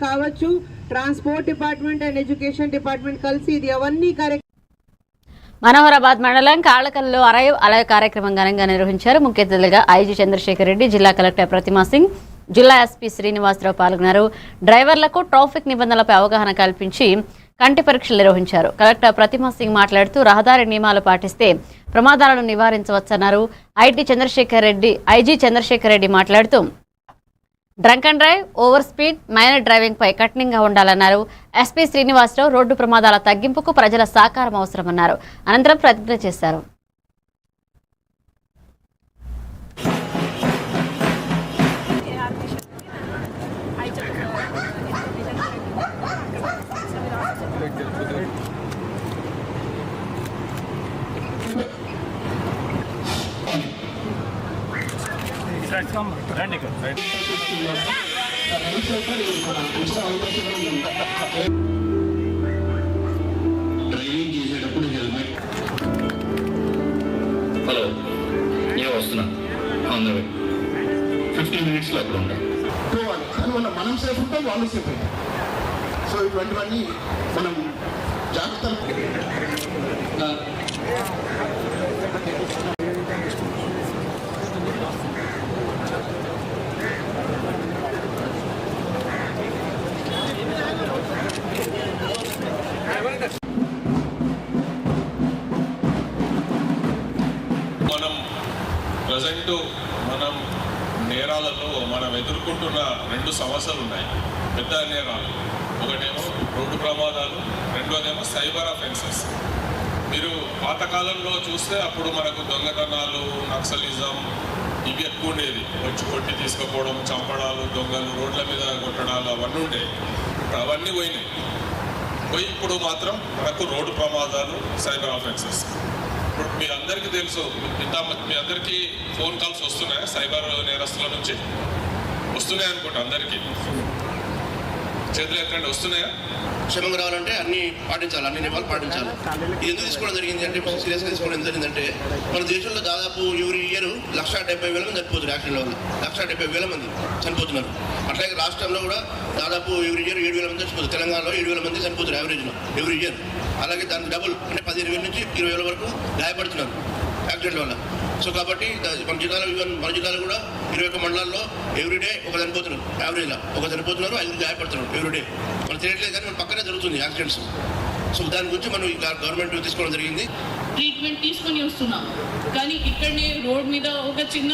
కావచ్చు, transport department and education department కలిసి ఇది అవన్నీ మనోహరాబాద్ మండలం కాళ్ళకల్లో అలయ కార్యక్రమం ఘనంగా నిర్వహించారు. ముఖ్య అతిథులుగా ఐజీ చంద్రశేఖర్ రెడ్డి, జిల్లా కలెక్టర్ ప్రతిమా సింగ్, జిల్లా ఎస్పీ శ్రీనివాసరావు పాల్గొన్నారు. డ్రైవర్లకు ట్రాఫిక్ నిబంధనలపై అవగాహన కల్పించి కంటి పరీక్షలు నిర్వహించారు. కలెక్టర్ ప్రతిమా సింగ్ మాట్లాడుతూ రహదారి నియమాలు పాటిస్తే ప్రమాదాలను నివారించవచ్చన్నారు. ఐజీ చంద్రశేఖర్ రెడ్డి మాట్లాడుతూ drunk and drive, over speed, minor driving పై కఠినంగా ఉండాలన్నారు. ఎస్పీ శ్రీనివాసరావు రోడ్డు ప్రమాదాల తగ్గింపుకు ప్రజల సహకారం అవసరమన్నారు. అనంతరం ప్రతిజ్ఞ చేశారు. హలో, నేను వస్తున్నా. 15 minutes అక్కడ ఉంటా. మనం సేఫ్ ఉంటాం, వాళ్ళు సేఫ్ ఉంటాం. సో ఇటువంటివన్నీ మనం జాగ్రత్తలు. మనం నేరాలలో మనం ఎదుర్కొంటున్న 2 సమస్యలు ఉన్నాయి. పెద్ద నేరాలు, ఒకటేమో రోడ్డు ప్రమాదాలు, రెండోదేమో సైబర్ అఫెన్సెస్. మీరు పాతకాలంలో చూస్తే అప్పుడు మనకు దొంగతనాలు, నక్సలిజం ఇవి ఎక్కువ ఉండేది. వచ్చి కొట్టి తీసుకుపోవడం, చంపడాలు, దొంగలు రోడ్ల మీద కొట్టడాలు అవన్నీ ఉండేవి. అవన్నీ పోయి ఇప్పుడు మాత్రం మనకు రోడ్డు ప్రమాదాలు, సైబర్ అఫెన్సెస్. ఇప్పుడు మీ అందరికీ తెలుసు, మీ అందరికీ ఫోన్ కాల్స్ వస్తున్నాయి సైబర్ నేరస్తుల నుంచి. వస్తున్నాయి అనుకోండి, అందరికీ చేతులు ఎత్తండి. వస్తున్నాయా? క్షేమంగా రావాలంటే అన్ని పాటించాలి, అన్ని నియమాలు పాటించాలి. ఇది ఎందుకు తీసుకోవడం జరిగింది అంటే, సీరియస్గా తీసుకోవడం జరిగిందంటే, మన దేశంలో దాదాపు ఎవరి ఇయర్ 1,70,000 మంది చనిపోతున్నారు. యాక్సిడెంట్ల వల్ల 1,70,000 మంది చనిపోతున్నారు. అట్లాగే రాష్ట్రంలో కూడా దాదాపు ఎవరి ఇయర్ 7,000 మంది చనిపోతారు. తెలంగాణలో 7,000 మంది చనిపోతారు యావరేజ్లో ఎవరి ఇయర్. అలాగే దానికి డబుల్ అంటే 15,000 నుంచి 20,000 వరకు గాయపడుతున్నారు యాక్సిడెంట్ల వల్ల. సో కాబట్టి మన జిల్లాలో కూడా 21 మండలాల్లో ఎవ్రీడే ఒక చనిపోతున్నారు. యావరేజ్లో ఒక చనిపోతున్నారు, 5 గాయపడుతున్నారు ఎవ్రీడే. మనం తెలియట్లేదు కానీ మన పక్కనే జరుగుతుంది యాక్సిడెంట్స్. సో దాని గురించి మనం గవర్నమెంట్ తీసుకోవడం జరిగింది. ట్రీట్మెంట్ తీసుకొని వస్తున్నాం, కానీ ఇక్కడనే రోడ్ మీద ఒక చిన్న